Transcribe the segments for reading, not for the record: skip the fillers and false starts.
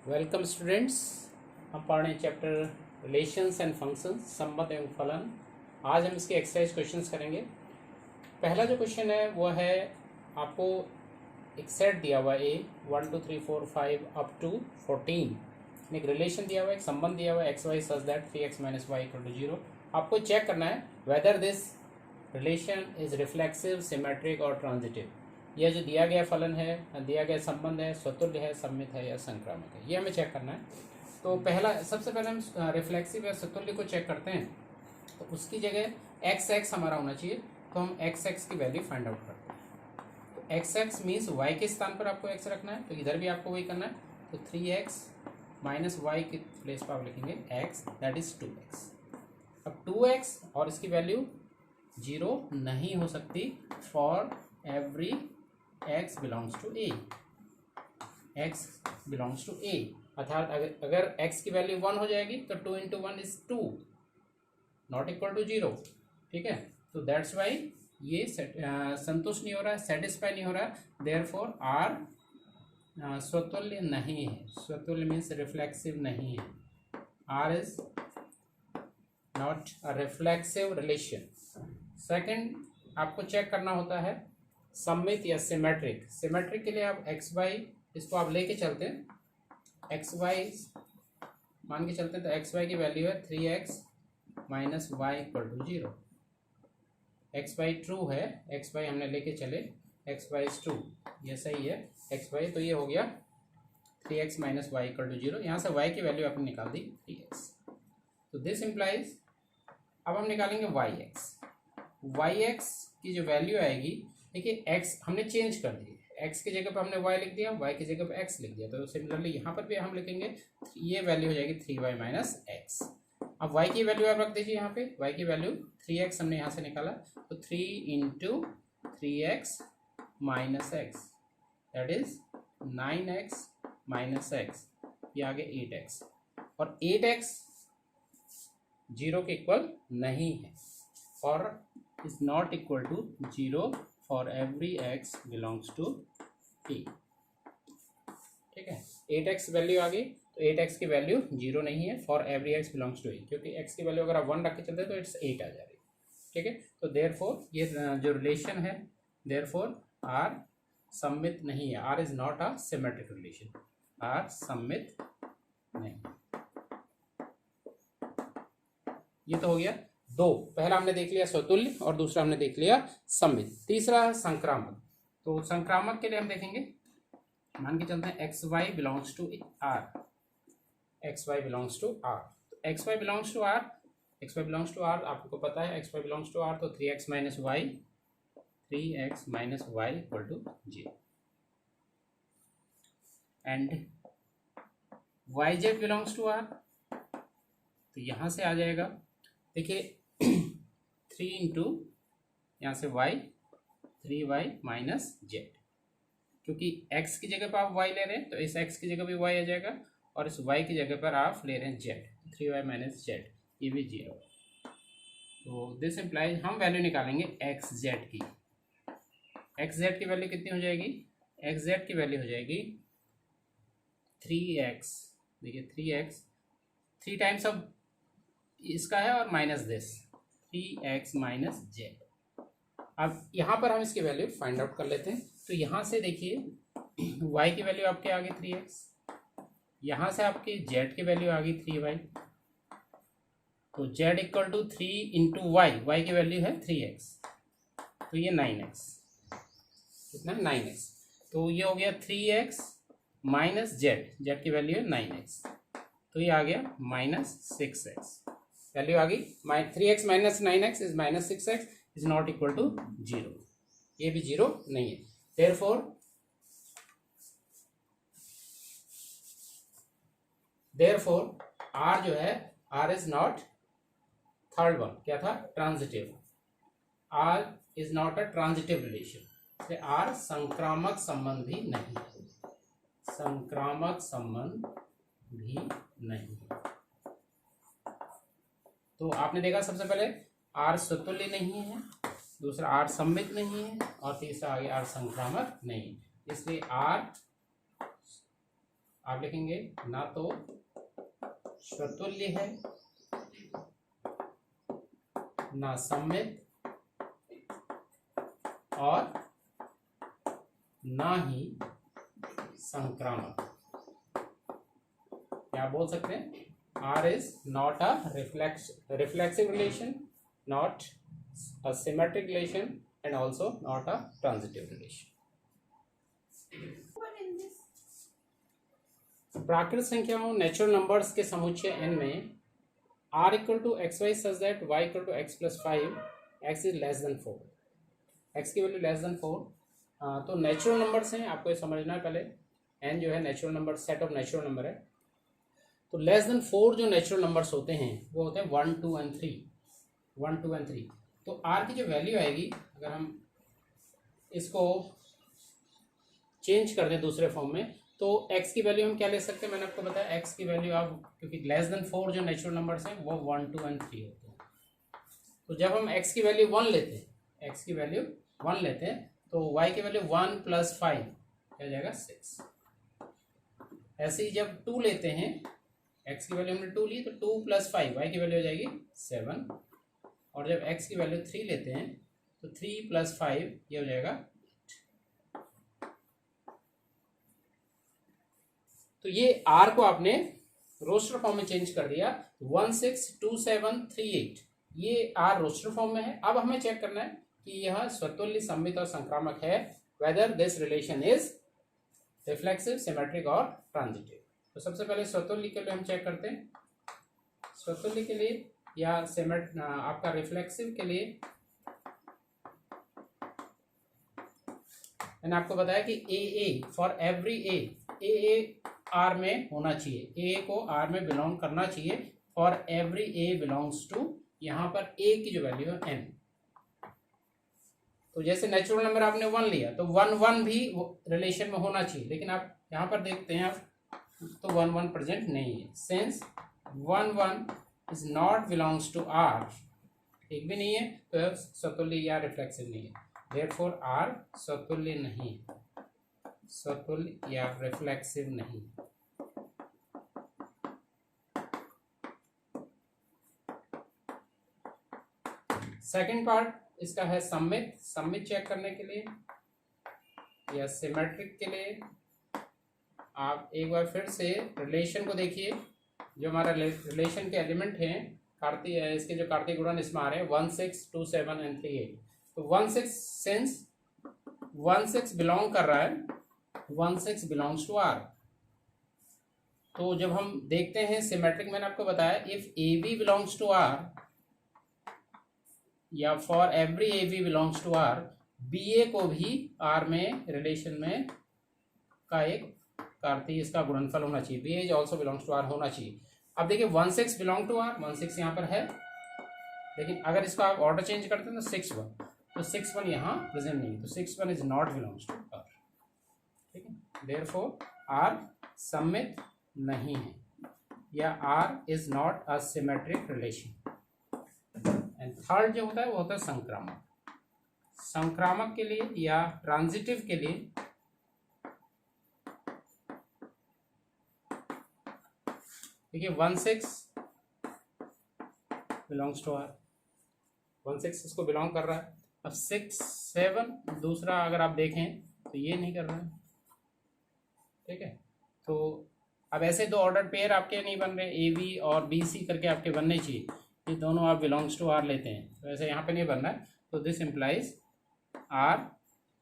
Welcome students. हम पढ़ रहे हैं चैप्टर रिलेशंस एंड फंक्शंस, संबंध एवं फलन। आज हम इसके एक्सरसाइज क्वेश्चंस करेंगे। पहला जो क्वेश्चन है वो है, आपको एक सेट दिया हुआ है, 1 2 3 4 5 अप टू 14। एक रिलेशन दिया हुआ है, एक संबंध दिया हुआ है, x Y such that 3x - y = 0। आपको चेक करना है whether this relation is reflexive, symmetric और ट्रांजिटिव। यह जो दिया गया फलन है, दिया गया संबंध है, स्वतुल्य है, सममित है या संक्रामक है, ये हमें चेक करना है। तो सबसे पहले हम रिफ्लेक्सिव या स्वतुल्य को चेक करते हैं। तो उसकी जगह x हमारा होना चाहिए, तो हम x की वैल्यू फाइंड आउट करते हैं। तो x मीन्स y के स्थान पर आपको x रखना है, तो इधर भी आपको वही करना है। तो 3x - y के प्लेस पर आप लिखेंगे x, दैट इज 2x। अब 2x और इसकी वैल्यू 0 नहीं हो सकती for every x belongs to a। x belongs to a अर्थात अगर x की वैल्यू 1 हो जाएगी तो 2 × 1 इज 2, नॉट इक्वल टू 0। ठीक है, तो दैट्स वाई ये संतुष्ट नहीं हो रहा है, सेटिस्फाई नहीं हो रहा है। देयरफॉर r स्वतुल्य नहीं है। स्वतुल्य मीन्स रिफ्लेक्सिव नहीं है। r is not a reflexive relation. Second, आपको चेक करना होता है सममित या सिमेट्रिक। सिमेट्रिक के लिए आप एक्स वाई, इसको आप लेके चलते हैं, एक्स वाई मान के चलते हैं, तो एक्स वाई की वैल्यू है 3x - y = 0। X Y true है, एक्स वाई हमने लेके चले, एक्स वाई इज ट्रू, ये सही है एक्स वाई। तो ये हो गया 3x - y = 0। यहाँ से y की वैल्यू आपने निकाल दी 3x। तो दिस इम्प्लाइज, अब हम निकालेंगे yx की जो वैल्यू आएगी, देखिए x हमने चेंज कर दी, x की जगह पर हमने y लिख दिया, y की जगह पर x लिख दिया। तो सिमिलरली यहाँ पर भी हम लिखेंगे, ये वैल्यू हो जाएगी 3y - x। अब y की वैल्यू आप रख दीजिए यहाँ पे, y की वैल्यू 3x हमने यहाँ से निकाला, तो 3 × 3x - x that is 9x - x, ये आ गया 8x। और 8x 0 के इक्वल नहीं है, और is not equal to 0 for every x belongs to a। ठीक है, 8x वैल्यू आ गई, तो 8x की वैल्यू 0 नहीं है for every x belongs to a, क्योंकि x की वैल्यू अगर आप 1 रख के चलते हैं तो इट्स 8 आ जाएगी। ठीक है, तो देयरफॉर ये जो रिलेशन है, देयरफॉर r सममित नहीं है। r is not a symmetric relation, r सममित नहीं। ये तो हो गया दो। पहला हमने देख लिया स्वतुल्य और दूसरा हमने देख लिया सममित। तीसरा है संक्रामक। तो संक्रामक के लिए हम देखेंगे, मान के चलते हैं x Y belongs to R, x Y belongs to R. तो x Y belongs to R, x Y belongs to R आपको पता है, x Y belongs to R, तो 3x - y, 3x - y = 0। And y Z belongs to R, तो यहाँ से आ जाएगा, देखिए 3 × यहाँ से y, 3y - z, क्योंकि x की जगह पर आप y ले रहे हैं तो इस x की जगह भी y आ जाएगा, और इस y की जगह पर आप ले रहे हैं z, 3y - z, ये भी 0। तो दिस इम्प्लाइज हम वैल्यू निकालेंगे xz की। xz की वैल्यू कितनी हो जाएगी? xz की वैल्यू हो जाएगी 3x, देखिए 3x 3 टाइम्स ऑफ इसका है और माइनस दिस 3x - z। अब यहाँ पर हम इसकी वैल्यू फाइंड आउट कर लेते हैं। तो यहाँ से देखिए y की वैल्यू आपके आ गई 3x, यहाँ से आपकी z की वैल्यू आ गई 3y, तो z = 3 × y की वैल्यू है 3x, तो ये 9x, कितना 9x। तो ये हो गया 3x - z की वैल्यू है 9x, तो ये आ गया -6x, वैल्यू आ गई 3x - 9x is -6x, is not equal to 0, ये भी 0 नहीं है। देयरफॉर r जो है, r is not, third one क्या था, transitive. r is not a transitive relation, इसलिए r संक्रामक संबंध भी नहीं है, संक्रामक संबंध भी नहीं है। तो आपने देखा सबसे पहले r स्वतुल्य नहीं है, दूसरा r सममित नहीं है, और तीसरा आ गया r संक्रामक नहीं है। इसलिए r आप लिखेंगे ना तो स्वतुल्य है ना सममित और ना ही संक्रामक। क्या बोल सकते हैं? R is not a reflexive relation, not a symmetric relation, and also not a transitive relation. प्राकृत संख्याओं नेचुरल नंबर्स के समुच्चय n में r equal to X Y such that y equal to X plus 5 x is less than 4, x की value less than 4। तो natural numbers हैं, आपको ये समझना है पहले। n जो है natural number, set of natural number है। तो लेस देन 4 जो नेचुरल नंबर्स होते हैं वो होते हैं 1, 2 एंड 3, 1, 2 एंड 3। तो r की जो वैल्यू आएगी, अगर हम इसको चेंज कर दें दूसरे फॉर्म में, तो x की वैल्यू हम क्या ले सकते हैं? मैंने आपको बताया x की वैल्यू आप, क्योंकि लेस देन 4 जो नेचुरल नंबर्स हैं वो 1, 2 एंड 3 होते हैं। तो जब हम x की वैल्यू 1 लेते हैं, x की वैल्यू 1 लेते हैं, तो y की वैल्यू 1 प्लस 5 क्या जाएगा? 6। ऐसे ही जब 2 लेते हैं, x की वैल्यू हमने 2 ली, तो 2 प्लस 5 y की वैल्यू हो जाएगी 7। और जब x की वैल्यू 3 लेते हैं, तो 3 प्लस 5 ये हो जाएगा। तो ये r को आपने रोस्टर फॉर्म में चेंज कर दिया, 1, 6, 2, 7, 3, 8, ये r रोस्टर फॉर्म में है। अब हमें चेक करना है कि यह स्वतुल्य, सममित और संक्रामक है, whether this relation is reflexive, symmetric और ट्रांजिटिव। तो सबसे पहले स्वतुल्य के लिए हम चेक करते हैं। स्वतुल्य के लिए या आपका रिफ्लेक्सिव के लिए मैंने आपको बताया कि A for every A R में होना चाहिए, ए को आर में बिलोंग करना चाहिए। For every A belongs to, यहाँ पर ए की जो वैल्यू है n। तो जैसे नेचुरल नंबर आपने 1 लिया, तो 1, 1 भी रिलेशन में होना चाहिए, लेकिन आप यहाँ पर देखते हैं आप, तो 1, 1 प्रेजेंट नहीं है। Since 1, 1 is not belongs to R, एक भी नहीं है, तो स्वतुल्य या रिफ्लेक्सिव नहीं है। देयरफॉर आर स्वतुल्य नहीं, स्वतुल्य या रिफ्लेक्सिव नहीं। सेकंड पार्ट इसका है सममित। सममित चेक करने के लिए या सिमेट्रिक के लिए आप एक बार फिर से रिलेशन को देखिए। जो हमारा रिलेशन के एलिमेंट हैं, इसके जो कार्तीय गुणन इसमें आ रहे हैं 1, 6, 2, 7 एंड 3, 8। तो 1, 6 सिंस 1, 6 बिलोंग कर रहा है, 1, 6 बिलोंग्स टू आर। तो जब हम देखते हैं सिमेट्रिक, मैंने आपको बताया if a B belongs to R या for every a B belongs to R, b a को भी आर में रिलेशन में का एक कार्तीय इसका गुणनफल होना चाहिए। B A is also belongs to R होना चाहिए। अब देखिए 1, 6 बिलोंग टू आर, 1, 6 यहाँ पर है, लेकिन अगर इसको आप ऑर्डर चेंज करते हैं तो 6, 1, तो 6, 1 यहाँ प्रेजेंट नहीं है, तो 6, 1 is not belongs to R. ठीक है, देयरफॉर आर सममित नहीं है, या R is not a symmetric relation. And third जो होता है वो होता है संक्रामक। संक्रामक के लिए या ट्रांजिटिव के लिए देखिए 1, 6 बिलोंग्स टू आर, 1, 6 इसको बिलोंग कर रहा है। अब 6, 7 दूसरा अगर आप देखें तो ये नहीं कर रहा है। ठीक है, तो अब ऐसे दो ऑर्डर पेयर आपके नहीं बन रहे, ए बी और बी सी करके आपके बनने चाहिए, ये दोनों आप बिलोंग्स टू आर लेते हैं, तो ऐसे यहाँ पे नहीं बन रहा है। तो दिस इम्प्लाइज आर,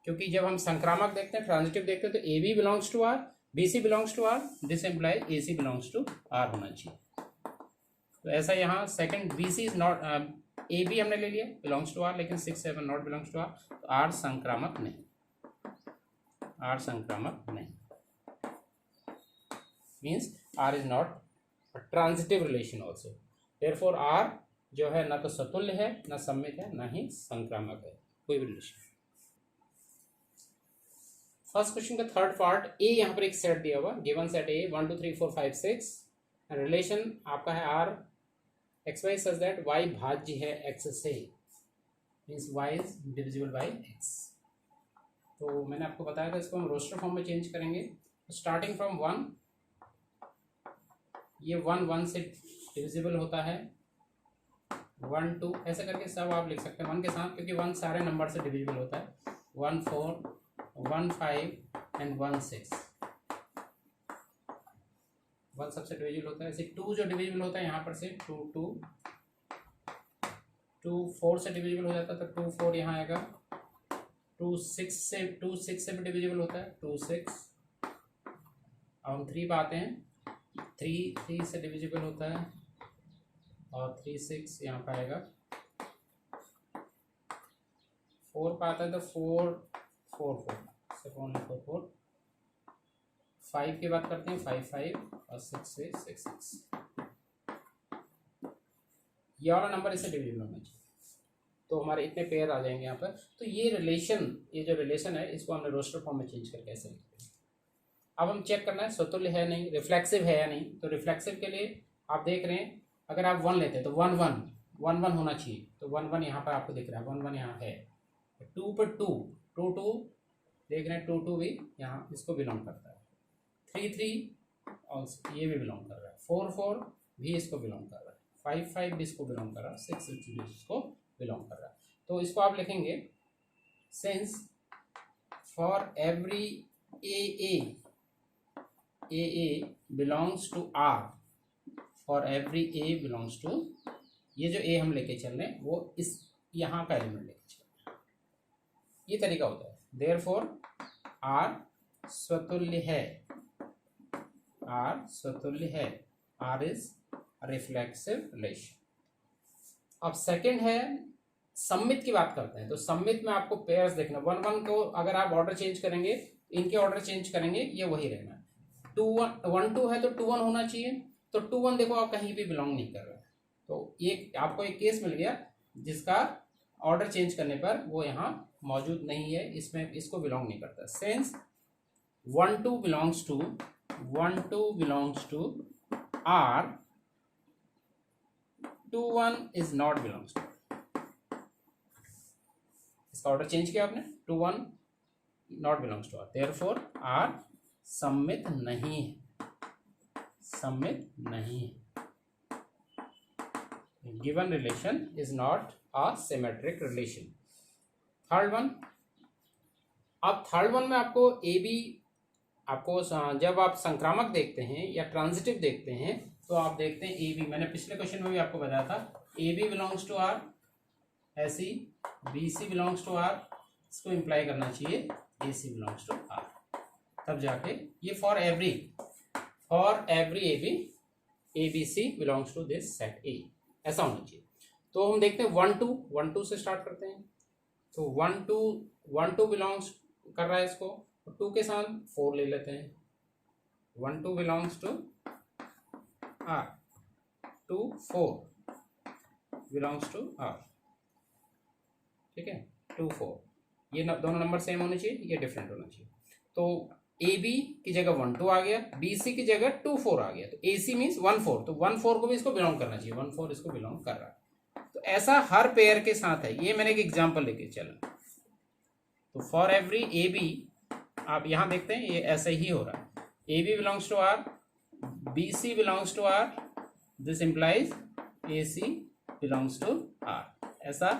क्योंकि जब हम संक्रामक देखते हैं, ट्रांजिटिव देखते हैं, तो A B belongs to R, B C belongs to R, this implies A C belongs to R होना चाहिए। तो ऐसा यहाँ second B C is not, A B हमने ले लिया बिलोंग्स टू आर, लेकिन 6, 7 नॉट बिलोंग्स टू आर, तो आर संक्रामक नहीं, आर संक्रामक नहीं, means R is not a transitive relation also. Therefore R जो है ना तो सतुल्य है, ना सममित है, ना ही संक्रामक है, कोई भी रिलेशन। फर्स्ट क्वेश्चन का थर्ड पार्ट, ए यहाँ पर एक सेट दिया हुआ, गिवन सेट ए 1, 2, 3, 4, 5, 6, रिलेशन आपका है R x Y such that Y भाज्य है एक्स से, means Y is divisible by X. तो मैंने आपको बताया था इसको हम रोस्टर फॉर्म में चेंज करेंगे। स्टार्टिंग फ्रॉम 1, ये 1 1 से डिविजिबल होता है, 1 2 ऐसे करके सब आप लिख सकते हैं 1 के साथ, क्योंकि 1 सारे नंबर से डिविजिबल होता है। 1 4 1 5 एंड 1 6, 1 सबसे डिविजिबल होता है। ऐसे 2 जो डिविजिबल होता है यहाँ पर से 2 2 2 4 से डिविजिबल हो जाता है, तो 2 4 यहाँ आएगा। 2 6 से भी डिविजिबल होता है, 2 6। अब हम 3 पे आते हैं, 3 से डिविजिबल होता है और 3 6 यहाँ पे आएगा। 4 पे आता है तो 4 4 4 से 4 4। 5 की बात करते हैं, 5 5 और 6 से 6 6। ये वाला नंबर इसे डिविजिबल होना चाहिए, तो हमारे इतने पेयर आ जाएंगे यहाँ पर। तो ये जो रिलेशन है इसको हमने रोस्टर फॉर्म में चेंज करके ऐसे लिखते हैं। अब हम चेक करना है स्वतुल्य है नहीं, रिफ्लेक्सिव है या नहीं। तो रिफ्लेक्सिव के लिए आप देख रहे हैं, अगर आप 1 लेते हैं तो 1 1 1 1 होना चाहिए, तो 1 1 यहाँ पर आपको दिख रहा है, 1 1 यहाँ है। 2 पर 2 2 2 देख रहे हैं, 2 2 भी यहाँ इसको बिलोंग करता है। 3 3 और ये भी बिलोंग कर रहा है। 4 4 भी इसको बिलोंग कर रहा है। 5 5 भी इसको बिलोंग कर रहा है। 6 6 भी इसको बिलोंग कर रहा है। तो इसको आप लिखेंगे, since for every AA belongs to R, for every A belongs to, ये जो A हम लेके चल रहे हैं वो इस यहाँ का एलिमेंट लेके चल रहे हैं, ये तरीका होता है। देयरफॉर R स्वतुल्य है, R स्वतुल्य है, R इज रिफ्लेक्सिव रिलेशन। अब सेकंड है सममित की बात करते हैं। तो सममित में आपको पेयर्स देखना, 1 1 को अगर आप ऑर्डर चेंज करेंगे, इनके ऑर्डर चेंज करेंगे, ये वही रहना है। 2 1 2 है तो 2 1 होना चाहिए, तो 2 1 देखो आप कहीं भी बिलोंग नहीं कर रहा है। तो ये आपको एक केस मिल गया जिसका ऑर्डर चेंज करने पर वो यहाँ मौजूद नहीं है, इसमें इसको बिलोंग नहीं करता। Since 1 2 belongs to R, 2 1 is not belongs to. इसका ऑर्डर चेंज किया आपने, 2 1 not belongs to R, therefore R सममित नहीं है, सममित नहीं है। Given relation is not a symmetric relation. Third one, अब थर्ड वन में आपको ए बी, आपको जब आप संक्रामक देखते हैं या ट्रांजिटिव देखते हैं तो आप देखते हैं ए बी, मैंने पिछले क्वेश्चन में भी आपको बताया था, a B belongs to R, ऐसी b C belongs to R, इसको इंप्लाई करना चाहिए a C belongs to R, तब जाके ये for every a b C belongs to this set A, ऐसा होना चाहिए। तो हम देखते हैं 1 2 से स्टार्ट करते हैं। तो 1 2 बिलोंग्स कर रहा है इसको, 2 के साथ 4 ले लेते हैं। 1 2 belongs to R, 2 4 belongs to R, ठीक है, 2 4, ये दोनों नंबर सेम होने चाहिए, ये डिफरेंट होना चाहिए। तो ए बी की जगह 1 2 आ गया, बी सी की जगह 2 4 आ गया, तो ए सी मीन्स 1 4, तो 1 4 को भी इसको बिलोंग करना चाहिए, 1 4 इसको बिलोंग कर रहा है। तो ऐसा हर पेयर के साथ है, ये मैंने एक एग्जांपल लेके चला। तो फॉर एवरी ए बी, आप यहां देखते हैं ये ऐसे ही हो रहा है, A B belongs to R, B C belongs to R, this implies A C belongs to R. ऐसा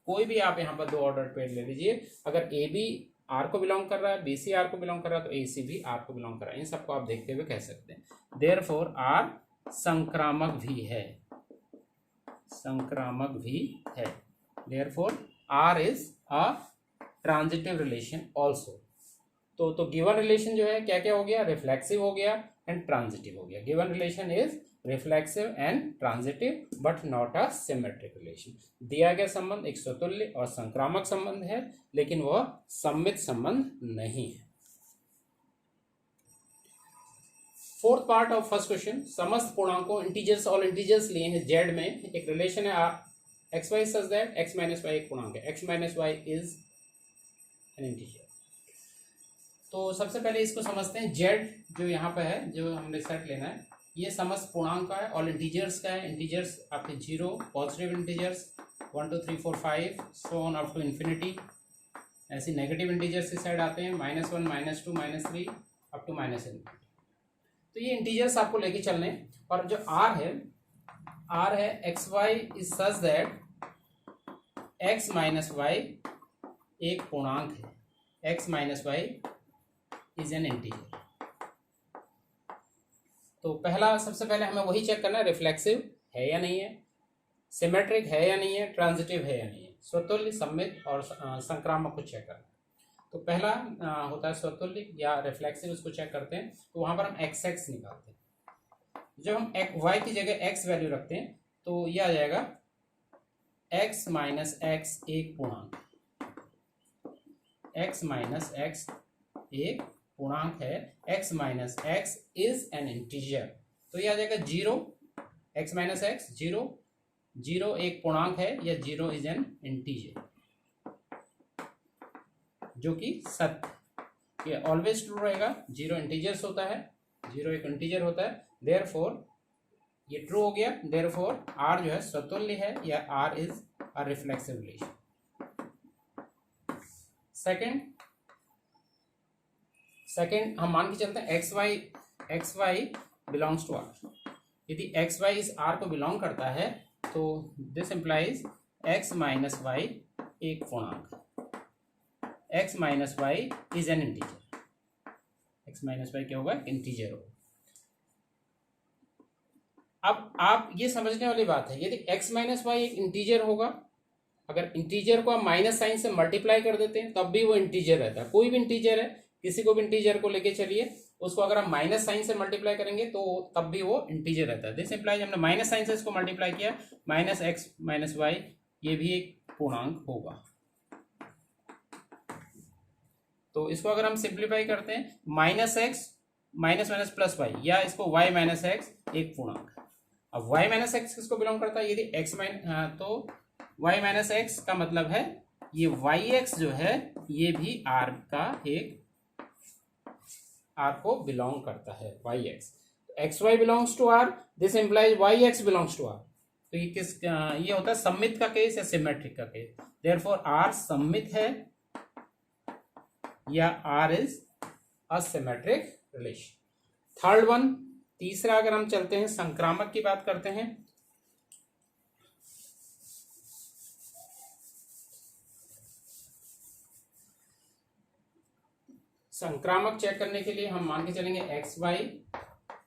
कोई भी आप यहाँ पर 2 ऑर्डर पेयर ले लीजिए, अगर ए बी आर को बिलोंग कर रहा है, बी सी आर को बिलोंग कर रहा है, तो ए सी भी आर को बिलोंग कर रहा है। इन सबको आप देखते हुए कह सकते हैं देयरफॉर आर संक्रामक भी है, संक्रामक भी है, therefore R is a transitive relation also. तो गिवन रिलेशन जो है क्या क्या हो गया, रिफ्लेक्सिव हो गया एंड ट्रांजिटिव हो गया। Given relation is reflexive and transitive but not a symmetric relation. दिया गया संबंध एक स्वतुल्य और संक्रामक संबंध है, लेकिन वह सममित संबंध नहीं है। Fourth part of first question, समस्त पूर्णांकों इंटीजर्स, ऑल इंटीजर्स लिए हैं जेड में, एक रिलेशन है x Y such that X minus Y एक पूर्णांक है, X minus Y is an integer. तो सबसे पहले इसको समझते हैं, जेड जो यहाँ पे है, जो हमने सेट लेना है, ये समस्त पूर्णांक का है, ऑल इंटीजर्स का है। इंटीजर्स आपके 0 positive integers 1 2 3 4 5 so on up to infinity. ऐसे नेगेटिव इंटीजर्स इस साइड आते हैं -1 -2 -3 अप टू -∞। तो ये इंटीजर्स आपको लेके चलने हैं। और जो r है x Y is such that x minus Y एक पूर्णांक है, x minus Y is an integer. तो पहला सबसे पहले हमें वही चेक करना है, रिफ्लेक्सिव है या नहीं है, सिमेट्रिक है या नहीं है, ट्रांजिटिव है या नहीं है, स्वतुल्य, सममित और संक्रामक को चेक करना है। तो पहला होता है स्वतुल्य या रिफ्लेक्सिव, उसको चेक करते हैं। तो वहां पर हम एक्स एक्स निकालते हैं। जब हम वाई की जगह एक्स वैल्यू रखते हैं तो यह आ जाएगा x माइनस एक्स एक पूर्णांक, x माइनस एक्स एक पूर्णांक है, x minus x is an integer. तो यह आ जाएगा 0, x माइनस एक्स 0, 0 एक पूर्णांक है या 0 इज एन इंटीजर, जो कि सत्य, ये ऑलवेज ट्रू रहेगा। 0 इंटीजर्स होता है, 0 एक इंटीजर होता है, देयरफॉर ये ट्रू हो गया। देयरफॉर r जो है स्वतुल्य है या r is a reflexive relation. Second हम मान के चलते हैं x Y belongs to r। यदि एक्स वाई इस r को बिलोंग करता है तो this implies x minus Y एक पूर्णांक, x minus Y is an integer, x minus Y क्या होगा, इंटीजर होगा। अब आप ये समझने वाली बात है, यदि x माइनस वाई एक इंटीजर होगा, अगर इंटीजर को आप माइनस साइन से मल्टीप्लाई कर देते हैं तब भी वो इंटीजर रहता है। कोई भी इंटीजर है, किसी को भी इंटीजर को लेके चलिए, उसको अगर आप माइनस साइन से मल्टीप्लाई करेंगे तो तब भी वो इंटीजर रहता है। दिस इंप्लाइज हमने माइनस साइन से इसको मल्टीप्लाई किया, माइनस एक्स माइनस वाई, ये भी एक पूर्णांक होगा। तो इसको अगर हम सिंप्लीफाई करते हैं, minus X minus minus plus Y, या इसको वाई माइनस एक्स एक पूर्णांक। अब y माइनस एक्स किसको बिलोंग करता है, यदि x तो y माइनस एक्स का मतलब है ये yx जो है ये भी r का एक r को बिलोंग करता है, yx। X Y belongs to r, this implies yx belongs to r। तो ये ये होता है सममित का केस या सिमेट्रिक का केस। देयरफॉर r सममित है या r is a symmetric relation. Third one, तीसरा अगर हम चलते हैं, संक्रामक की बात करते हैं। संक्रामक चेक करने के लिए हम मान के चलेंगे X Y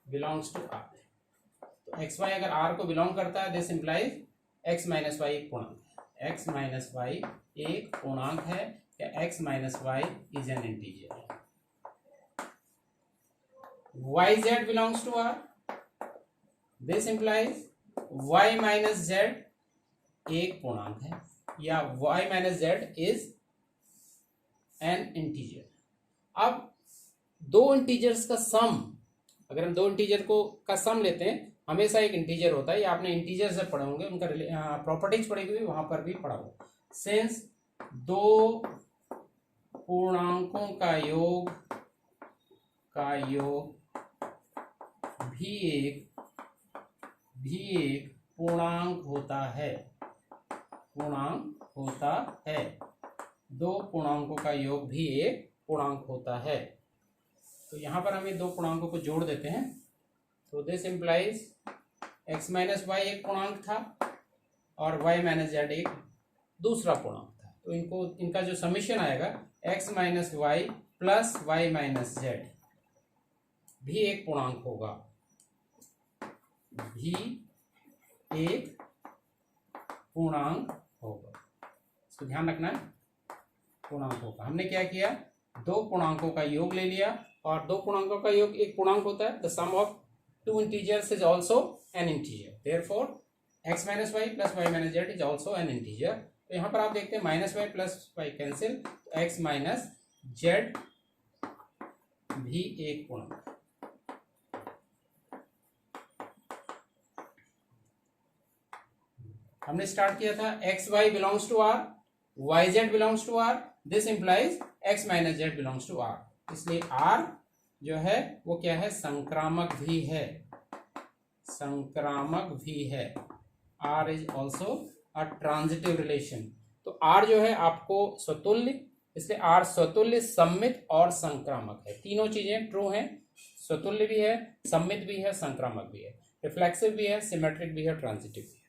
belongs to R. तो एक्स वाई अगर आर को बिलोंग करता है, this implies X minus Y एक पूर्णांक है, एक्स माइनस वाई एक पूर्णांक है या X minus Y is an integer. yz belongs to r, this implies y minus z एक पूर्णांक है या y minus z is an integer। अब दो इंटीजर्स का सम, अगर हम दो इंटीजर को का सम लेते हैं, हमेशा एक इंटीजर होता है, या आपने इंटीजर से पढ़े होंगे, उनका प्रॉपर्टीज पढ़ी हुई वहां पर भी पढ़ा होगा। सिंस दो पूर्णांकों का योग भी एक पूर्णांक होता है, दो पूर्णांकों का योग भी एक पूर्णांक होता है। तो यहां पर हम ये दो पूर्णांकों को जोड़ देते हैं। तो this implies x minus Y एक पूर्णांक था और y माइनस जेड एक दूसरा पूर्णांक था। तो इनका जो समीशन आएगा x minus Y plus Y minus Z भी एक पूर्णांक होगा, इसको ध्यान रखना है, पूर्णांक होगा। हमने क्या किया, दो पूर्णांकों का योग ले लिया, और दो पूर्णांकों का योग एक पूर्णांक होता है। The sum of two integers is also an integer, therefore X minus Y plus Y minus Z is also an integer. तो यहाँ पर आप देखते हैं minus Y plus Y cancel, तो एक्स माइनस जेड भी एक पूर्णांक। हमने स्टार्ट किया था X Y belongs to R, Y Z belongs to R, this implies X minus Z belongs to R. इसलिए आर जो है वो क्या है, संक्रामक भी है, R is also a transitive relation. तो आर जो है आपको स्वतुल्य, इसलिए आर स्वतुल्य, सममित और संक्रामक है। तीनों चीजें ट्रू हैं, स्वतुल्य भी है, सम्मित भी है, संक्रामक भी है, रिफ्लेक्सिव भी है, सिमेट्रिक भी है, ट्रांजिटिव भी है।